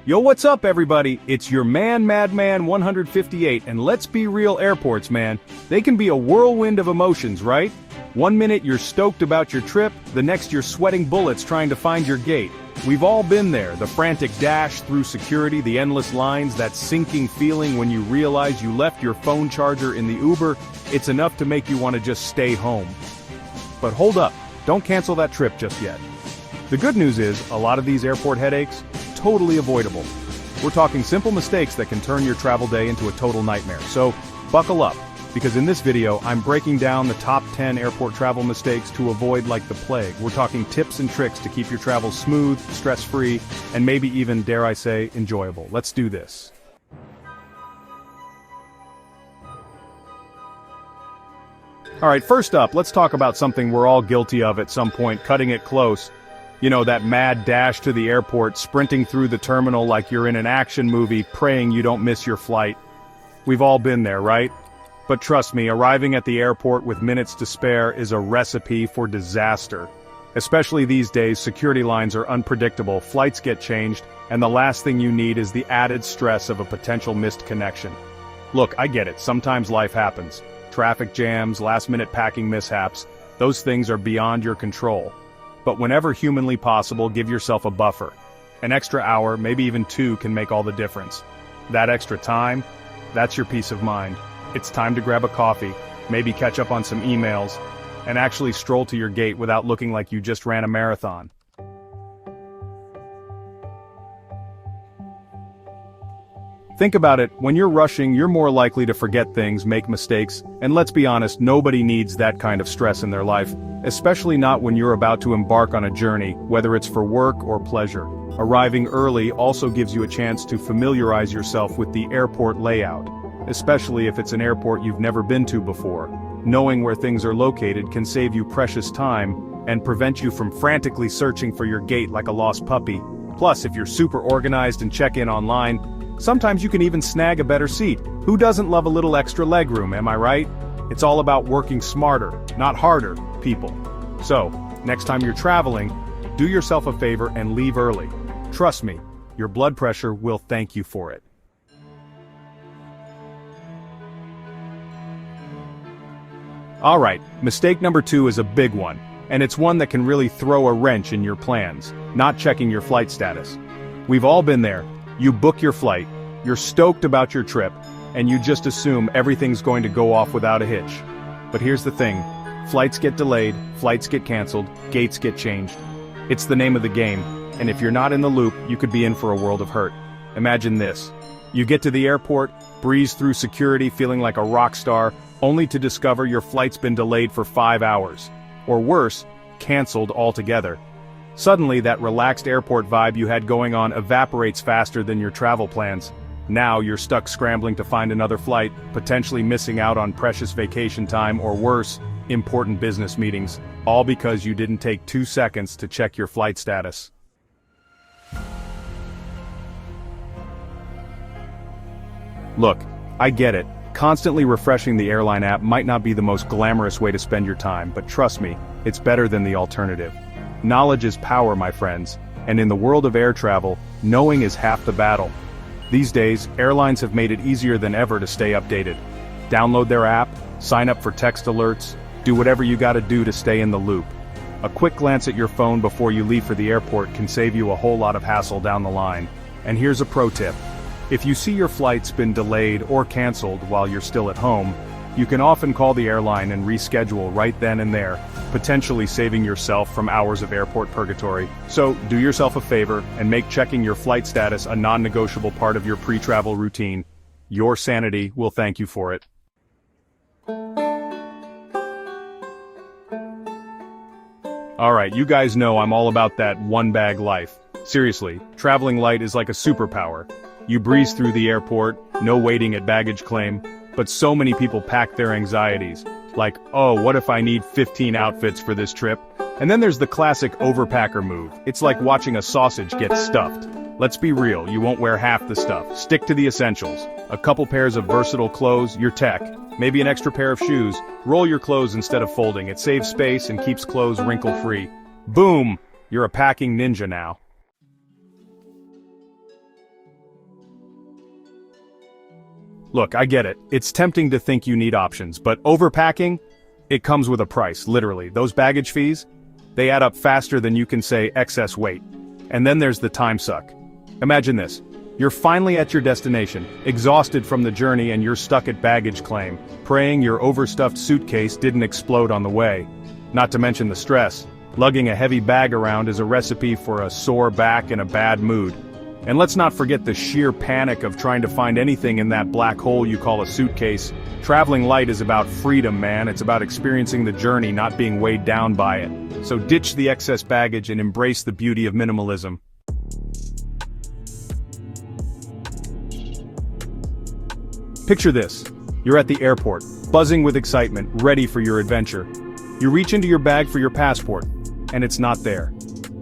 Yo, what's up everybody? It's your Madman 158, and let's be real, airports, man. They can be a whirlwind of emotions, right? One minute you're stoked about your trip, the next you're sweating bullets trying to find your gate. We've all been there, the frantic dash through security, the endless lines, that sinking feeling when you realize you left your phone charger in the Uber. It's enough to make you want to just stay home. But hold up, don't cancel that trip just yet. The good news is, a lot of these airport headaches, totally avoidable. We're talking simple mistakes that can turn your travel day into a total nightmare. So, buckle up, because in this video, I'm breaking down the top 10 airport travel mistakes to avoid like the plague. We're talking tips and tricks to keep your travel smooth, stress-free, and maybe even, dare I say, enjoyable. Let's do this. Alright, first up, let's talk about something we're all guilty of at some point, cutting it close. You know, that mad dash to the airport, sprinting through the terminal like you're in an action movie, praying you don't miss your flight. We've all been there, right? But trust me, arriving at the airport with minutes to spare is a recipe for disaster. Especially these days, security lines are unpredictable, flights get changed, and the last thing you need is the added stress of a potential missed connection. Look, I get it, sometimes life happens. Traffic jams, last-minute packing mishaps, those things are beyond your control. But whenever humanly possible, give yourself a buffer. An extra hour, maybe even 2, can make all the difference. That extra time, that's your peace of mind. It's time to grab a coffee, maybe catch up on some emails, and actually stroll to your gate without looking like you just ran a marathon. Think about it, when you're rushing, you're more likely to forget things, make mistakes, and let's be honest, nobody needs that kind of stress in their life, especially not when you're about to embark on a journey, whether it's for work or pleasure. Arriving early also gives you a chance to familiarize yourself with the airport layout, especially if it's an airport you've never been to before. Knowing where things are located can save you precious time and prevent you from frantically searching for your gate like a lost puppy. Plus, if you're super organized and check in online, sometimes you can even snag a better seat. Who doesn't love a little extra legroom, am I right? It's all about working smarter, not harder, people. So, next time you're traveling, do yourself a favor and leave early. Trust me, your blood pressure will thank you for it. Alright, mistake number 2 is a big one, and it's one that can really throw a wrench in your plans, not checking your flight status. We've all been there. You book your flight, you're stoked about your trip, and you just assume everything's going to go off without a hitch. But here's the thing, flights get delayed, flights get canceled, gates get changed. It's the name of the game, and if you're not in the loop, you could be in for a world of hurt. Imagine this. You get to the airport, breeze through security feeling like a rock star, only to discover your flight's been delayed for 5 hours. Or worse, canceled altogether. Suddenly, that relaxed airport vibe you had going on evaporates faster than your travel plans. Now you're stuck scrambling to find another flight, potentially missing out on precious vacation time or worse, important business meetings, all because you didn't take 2 seconds to check your flight status. Look, I get it. Constantly refreshing the airline app might not be the most glamorous way to spend your time, but trust me, it's better than the alternative. Knowledge is power, my friends, and in the world of air travel, knowing is half the battle. These days, airlines have made it easier than ever to stay updated. Download their app, sign up for text alerts, do whatever you gotta do to stay in the loop. A quick glance at your phone before you leave for the airport can save you a whole lot of hassle down the line. And here's a pro tip. If you see your flight's been delayed or canceled while you're still at home, you can often call the airline and reschedule right then and there, potentially saving yourself from hours of airport purgatory. So, do yourself a favor and make checking your flight status a non-negotiable part of your pre-travel routine. Your sanity will thank you for it. Alright, you guys know I'm all about that one-bag life. Seriously, traveling light is like a superpower. You breeze through the airport, no waiting at baggage claim, but so many people pack their anxieties. Like, oh, what if I need 15 outfits for this trip? And then there's the classic overpacker move. It's like watching a sausage get stuffed. Let's be real, you won't wear half the stuff. Stick to the essentials. A couple pairs of versatile clothes, your tech. Maybe an extra pair of shoes. Roll your clothes instead of folding. It saves space and keeps clothes wrinkle-free. Boom! You're a packing ninja now. Look, I get it. It's tempting to think you need options, but overpacking? It comes with a price, literally. Those baggage fees? They add up faster than you can say excess weight. And then there's the time suck. Imagine this. You're finally at your destination, exhausted from the journey, and you're stuck at baggage claim, praying your overstuffed suitcase didn't explode on the way. Not to mention the stress. Lugging a heavy bag around is a recipe for a sore back and a bad mood. And let's not forget the sheer panic of trying to find anything in that black hole you call a suitcase. Traveling light is about freedom, man. It's about experiencing the journey, not being weighed down by it. So ditch the excess baggage and embrace the beauty of minimalism. Picture this. You're at the airport, buzzing with excitement, ready for your adventure. You reach into your bag for your passport, and it's not there.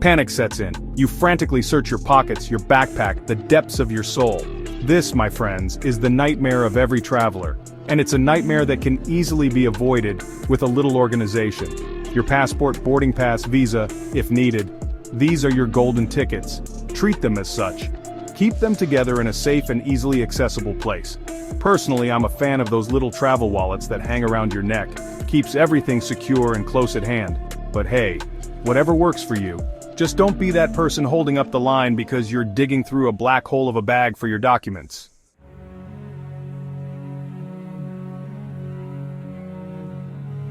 Panic sets in. You frantically search your pockets, your backpack, the depths of your soul. This, my friends, is the nightmare of every traveler. And it's a nightmare that can easily be avoided with a little organization. Your passport, boarding pass, visa, if needed. These are your golden tickets. Treat them as such. Keep them together in a safe and easily accessible place. Personally, I'm a fan of those little travel wallets that hang around your neck. Keeps everything secure and close at hand. But hey, whatever works for you. Just don't be that person holding up the line because you're digging through a black hole of a bag for your documents.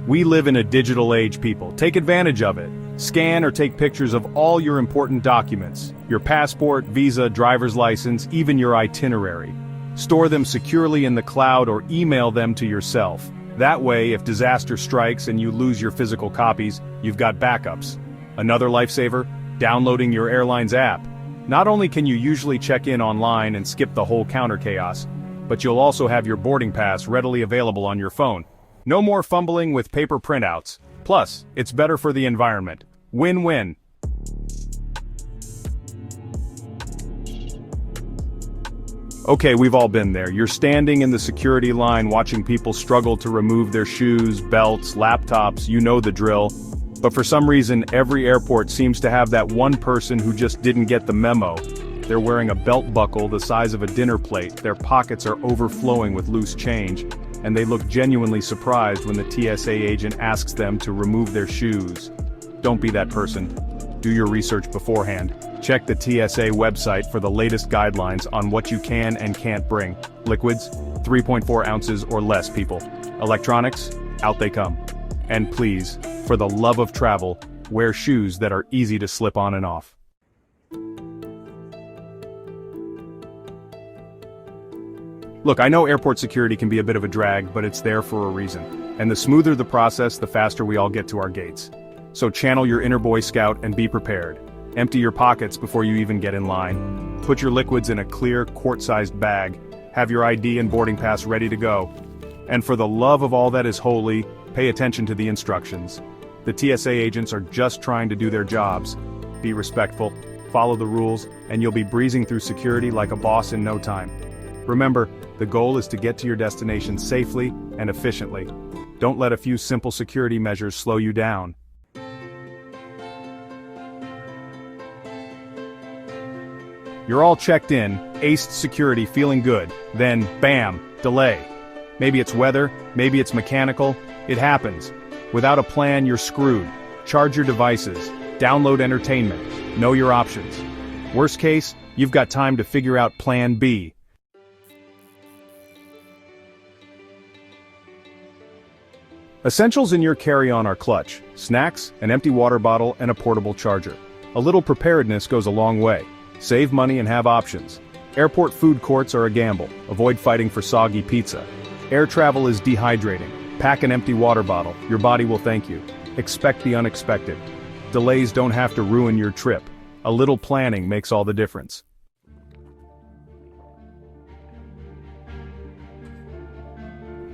We live in a digital age, people. Take advantage of it. Scan or take pictures of all your important documents. Your passport, visa, driver's license, even your itinerary. Store them securely in the cloud or email them to yourself. That way, if disaster strikes and you lose your physical copies, you've got backups. Another lifesaver? Downloading your airline's app. Not only can you usually check in online and skip the whole counter chaos, but you'll also have your boarding pass readily available on your phone. No more fumbling with paper printouts. Plus, it's better for the environment. Win-win. Okay, we've all been there. You're standing in the security line watching people struggle to remove their shoes, belts, laptops, you know the drill. But for some reason, every airport seems to have that one person who just didn't get the memo. They're wearing a belt buckle the size of a dinner plate, their pockets are overflowing with loose change, and they look genuinely surprised when the TSA agent asks them to remove their shoes. Don't be that person. Do your research beforehand. Check the TSA website for the latest guidelines on what you can and can't bring. Liquids, 3.4 ounces or less, people. Electronics, out they come. And please, for the love of travel, wear shoes that are easy to slip on and off. Look, I know airport security can be a bit of a drag, but it's there for a reason. And the smoother the process, the faster we all get to our gates. So channel your inner Boy Scout and be prepared. Empty your pockets before you even get in line. Put your liquids in a clear, quart-sized bag. Have your ID and boarding pass ready to go. And for the love of all that is holy, pay attention to the instructions. The TSA agents are just trying to do their jobs. Be respectful, follow the rules, and you'll be breezing through security like a boss in no time. Remember, the goal is to get to your destination safely and efficiently. Don't let a few simple security measures slow you down. You're all checked in, aced security, feeling good. Then, bam, delay. Maybe it's weather, maybe it's mechanical. It happens. Without a plan, you're screwed. Charge your devices. Download entertainment. Know your options. Worst case, you've got time to figure out Plan B. Essentials in your carry-on are clutch, snacks, an empty water bottle, and a portable charger. A little preparedness goes a long way. Save money and have options. Airport food courts are a gamble. Avoid fighting for soggy pizza. Air travel is dehydrating. Pack an empty water bottle. Your body will thank you. Expect the unexpected. Delays don't have to ruin your trip. A little planning makes all the difference.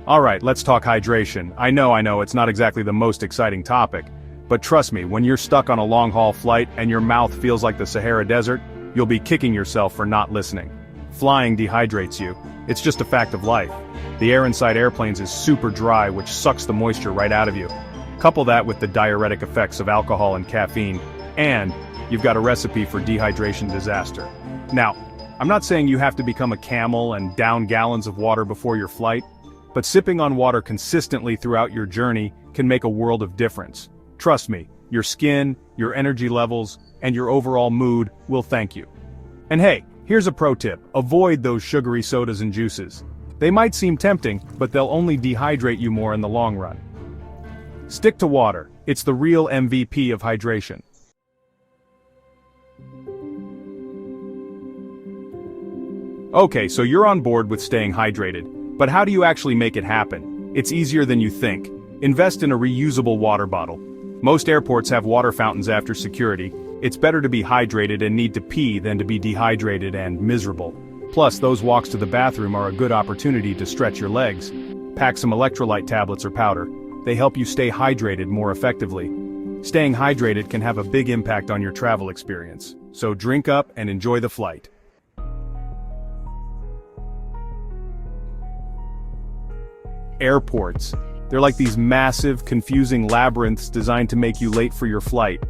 Alright, let's talk hydration. I know, it's not exactly the most exciting topic. But trust me, when you're stuck on a long-haul flight and your mouth feels like the Sahara Desert, you'll be kicking yourself for not listening. Flying dehydrates you. It's just a fact of life. The air inside airplanes is super dry, which sucks the moisture right out of you. Couple that with the diuretic effects of alcohol and caffeine, and you've got a recipe for dehydration disaster. Now, I'm not saying you have to become a camel and down gallons of water before your flight, but sipping on water consistently throughout your journey can make a world of difference. Trust me, your skin, your energy levels, and your overall mood will thank you. And hey, here's a pro tip: avoid those sugary sodas and juices. They might seem tempting, but they'll only dehydrate you more in the long run. Stick to water. It's the real MVP of hydration. Okay, so you're on board with staying hydrated, but how do you actually make it happen? It's easier than you think. Invest in a reusable water bottle. Most airports have water fountains after security. It's better to be hydrated and need to pee than to be dehydrated and miserable. Plus, those walks to the bathroom are a good opportunity to stretch your legs. Pack some electrolyte tablets or powder. They help you stay hydrated more effectively. Staying hydrated can have a big impact on your travel experience. So drink up and enjoy the flight. Airports. They're like these massive, confusing labyrinths designed to make you late for your flight.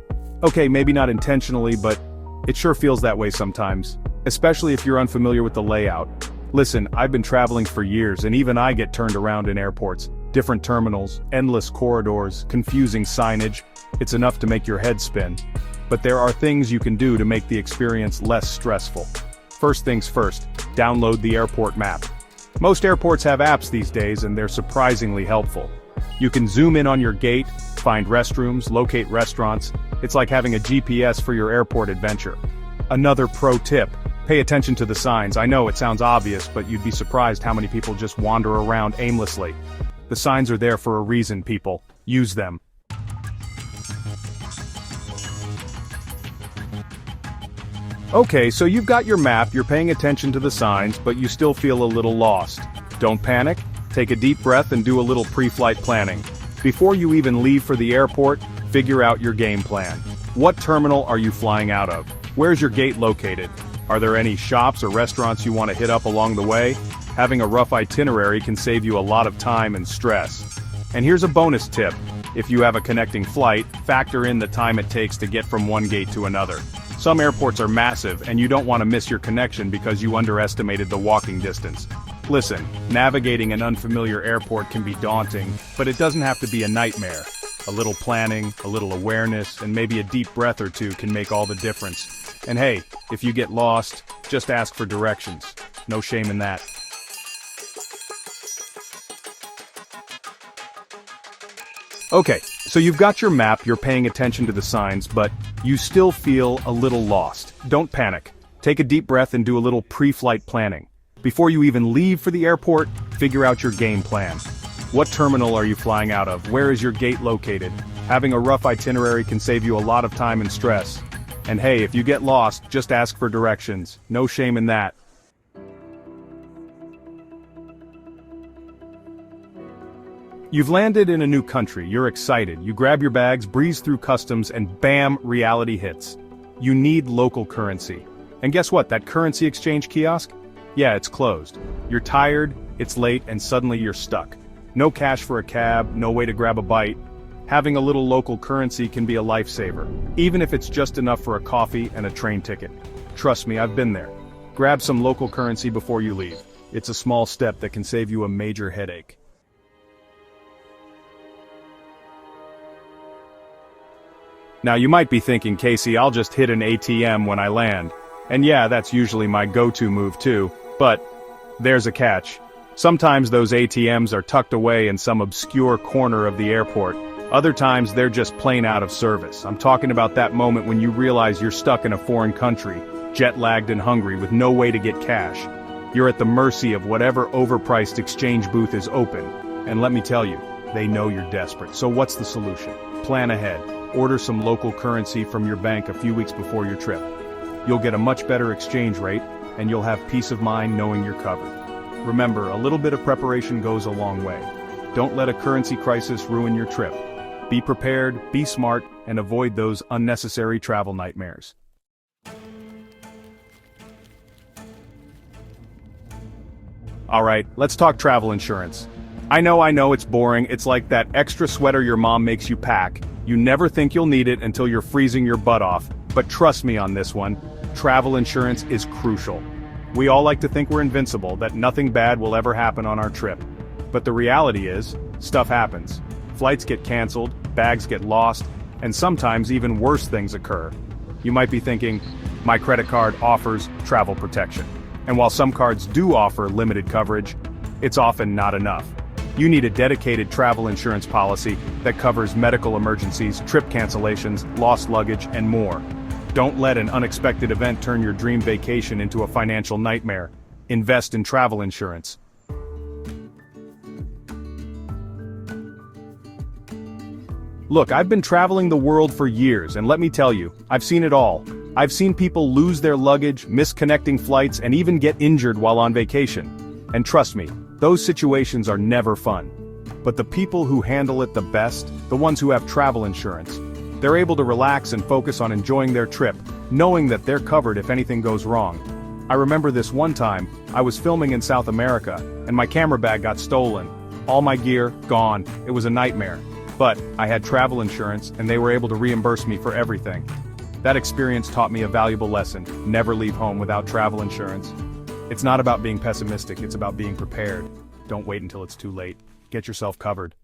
Okay, maybe not intentionally, but it sure feels that way sometimes. Especially if you're unfamiliar with the layout. Listen, I've been traveling for years and even I get turned around in airports. Different terminals, endless corridors, confusing signage. It's enough to make your head spin. But there are things you can do to make the experience less stressful. First things first, download the airport map. Most airports have apps these days and they're surprisingly helpful. You can zoom in on your gate, find restrooms, locate restaurants. It's like having a GPS for your airport adventure. Another pro tip: pay attention to the signs. I know it sounds obvious, but you'd be surprised how many people just wander around aimlessly. The signs are there for a reason, people. Use them. Okay, so you've got your map, you're paying attention to the signs, but you still feel a little lost. Don't panic. Take a deep breath and do a little pre-flight planning. Before you even leave for the airport, figure out your game plan. What terminal are you flying out of? Where's your gate located? Are there any shops or restaurants you want to hit up along the way? Having a rough itinerary can save you a lot of time and stress. And here's a bonus tip. If you have a connecting flight, factor in the time it takes to get from one gate to another. Some airports are massive and you don't want to miss your connection because you underestimated the walking distance. Listen, navigating an unfamiliar airport can be daunting, but it doesn't have to be a nightmare. A little planning, a little awareness, and maybe a deep breath or two can make all the difference. And hey, if you get lost, just ask for directions. No shame in that. Okay, so you've got your map, you're paying attention to the signs, but you still feel a little lost. Don't panic. Take a deep breath and do a little pre-flight planning. Before you even leave for the airport, figure out your game plan. What terminal are you flying out of? Where is your gate located? Having a rough itinerary can save you a lot of time and stress. And hey, if you get lost, just ask for directions. No shame in that. You've landed in a new country, you're excited, you grab your bags, breeze through customs, and bam, reality hits. You need local currency. And guess what, that currency exchange kiosk? Yeah, it's closed. You're tired, it's late, and suddenly you're stuck. No cash for a cab, no way to grab a bite. Having a little local currency can be a lifesaver, even if it's just enough for a coffee and a train ticket. Trust me, I've been there. Grab some local currency before you leave. It's a small step that can save you a major headache. Now you might be thinking, Casey, I'll just hit an ATM when I land. And yeah, that's usually my go-to move too, but there's a catch. Sometimes those ATMs are tucked away in some obscure corner of the airport. Other times they're just plain out of service. I'm talking about that moment when you realize you're stuck in a foreign country, jet-lagged and hungry with no way to get cash. You're at the mercy of whatever overpriced exchange booth is open. And let me tell you, they know you're desperate. So what's the solution? Plan ahead. Order some local currency from your bank a few weeks before your trip. You'll get a much better exchange rate, and you'll have peace of mind knowing you're covered. Remember, a little bit of preparation goes a long way. Don't let a currency crisis ruin your trip. Be prepared, be smart, and avoid those unnecessary travel nightmares. Alright, let's talk travel insurance. I know it's boring. It's like that extra sweater your mom makes you pack. You never think you'll need it until you're freezing your butt off. But trust me on this one, travel insurance is crucial. We all like to think we're invincible, that nothing bad will ever happen on our trip. But the reality is, stuff happens. Flights get canceled, bags get lost, and sometimes even worse things occur. You might be thinking, my credit card offers travel protection. And while some cards do offer limited coverage, it's often not enough. You need a dedicated travel insurance policy that covers medical emergencies, trip cancellations, lost luggage, and more. Don't let an unexpected event turn your dream vacation into a financial nightmare. Invest in travel insurance. Look, I've been traveling the world for years, and let me tell you, I've seen it all. I've seen people lose their luggage, miss connecting flights, and even get injured while on vacation. And trust me, those situations are never fun. But the people who handle it the best, the ones who have travel insurance, they're able to relax and focus on enjoying their trip, knowing that they're covered if anything goes wrong. I remember this one time, I was filming in South America, and my camera bag got stolen. All my gear, gone. It was a nightmare. But I had travel insurance, and they were able to reimburse me for everything. That experience taught me a valuable lesson: never leave home without travel insurance. It's not about being pessimistic, it's about being prepared. Don't wait until it's too late. Get yourself covered.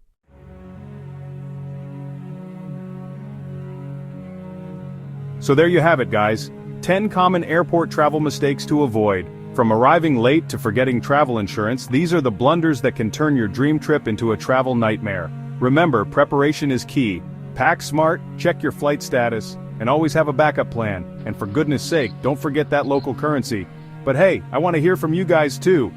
So there you have it, guys. 10 common airport travel mistakes to avoid. From arriving late to forgetting travel insurance, these are the blunders that can turn your dream trip into a travel nightmare. Remember, preparation is key. Pack smart, check your flight status, and always have a backup plan. And for goodness sake, don't forget that local currency. But hey, I want to hear from you guys too.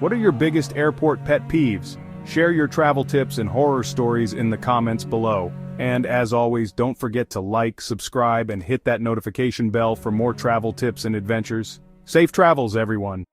What are your biggest airport pet peeves? Share your travel tips and horror stories in the comments below. And as always, don't forget to like, subscribe, and hit that notification bell for more travel tips and adventures. Safe travels, everyone.